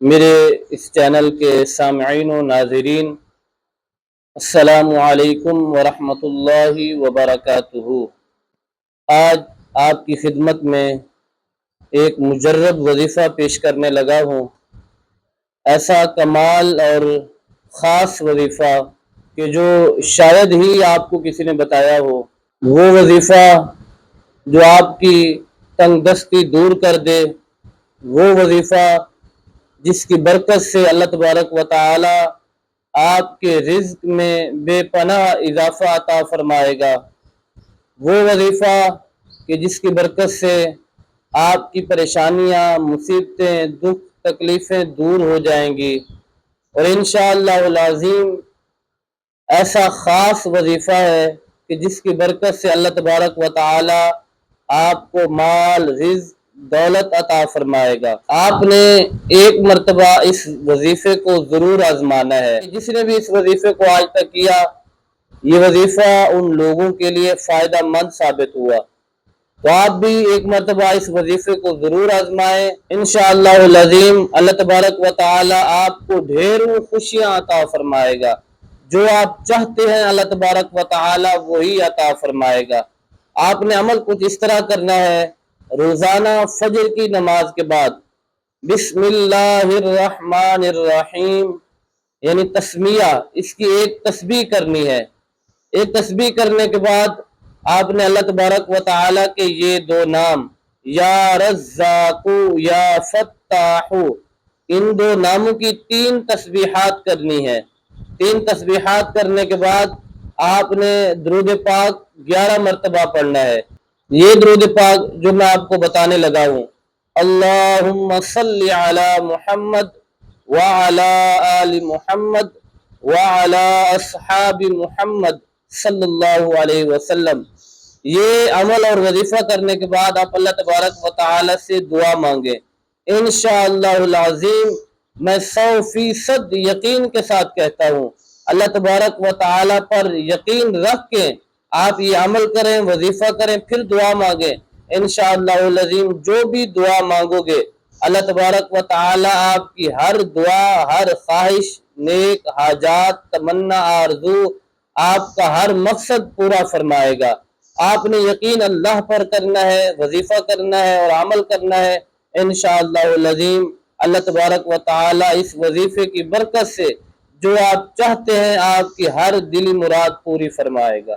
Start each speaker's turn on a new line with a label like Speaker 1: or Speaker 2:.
Speaker 1: میرے اس چینل کے سامعین و ناظرین، السلام علیکم ورحمۃ اللہ وبرکاتہ۔ آج آپ کی خدمت میں ایک مجرب وظیفہ پیش کرنے لگا ہوں، ایسا کمال اور خاص وظیفہ کہ جو شاید ہی آپ کو کسی نے بتایا ہو۔ وہ وظیفہ جو آپ کی تنگ دستی دور کر دے، وہ وظیفہ جس کی برکت سے اللہ تبارک و تعالی آپ کے رزق میں بے پناہ اضافہ عطا فرمائے گا، وہ وظیفہ کہ جس کی برکت سے آپ کی پریشانیاں، مصیبتیں، دکھ، تکلیفیں دور ہو جائیں گی، اور انشاءاللہ العظیم ایسا خاص وظیفہ ہے کہ جس کی برکت سے اللہ تبارک و تعالی آپ کو مال، رزق، دولت عطا فرمائے گا۔ آپ نے ایک مرتبہ اس وظیفے کو ضرور آزمانا ہے۔ جس نے بھی اس وظیفے کو آج تک کیا، یہ وظیفہ ان لوگوں کے لیے فائدہ مند ثابت ہوا، تو آپ بھی ایک مرتبہ اس وظیفے کو ضرور آزمائیں۔ انشاءاللہ العظیم اللہ تبارک و تعالی آپ کو ڈھیروں خوشیاں عطا فرمائے گا۔ جو آپ چاہتے ہیں اللہ تبارک و تعالی وہی عطا فرمائے گا۔ آپ نے عمل کچھ اس طرح کرنا ہے، روزانہ فجر کی نماز کے بعد بسم اللہ الرحمن الرحیم یعنی تسمیہ، اس کی ایک تسبیح کرنی ہے۔ ایک تسبیح کرنے کے بعد آپ نے اللہ تبارک و تعالی کے یہ دو نام یا رزاق یا فتاح، ان دو ناموں کی 3 تسبیحات کرنی ہے۔ 3 تسبیحات کرنے کے بعد آپ نے درود پاک 11 مرتبہ پڑھنا ہے۔ یہ درود پاک جو میں آپ کو بتانے لگا ہوں، اللہم صلی علی محمد وعلی آل محمد وعلی اصحاب محمد صلی اللہ علیہ وسلم، یہ عمل اور وظیفہ کرنے کے بعد آپ اللہ تبارک و تعالی سے دعا مانگیں۔ انشاءاللہ العظیم میں 100% یقین کے ساتھ کہتا ہوں، اللہ تبارک و تعالی پر یقین رکھ کے آپ یہ عمل کریں، وظیفہ کریں، پھر دعا مانگیں۔ انشاءاللہ العظیم جو بھی دعا مانگو گے، اللہ تبارک و تعالی آپ کی ہر دعا، ہر خواہش، نیک حاجات، تمنا، آرزو، آپ کا ہر مقصد پورا فرمائے گا۔ آپ نے یقین اللہ پر کرنا ہے، وظیفہ کرنا ہے اور عمل کرنا ہے۔ انشاءاللہ العظیم اللہ تبارک و تعالی اس وظیفے کی برکت سے جو آپ چاہتے ہیں آپ کی ہر دلی مراد پوری فرمائے گا۔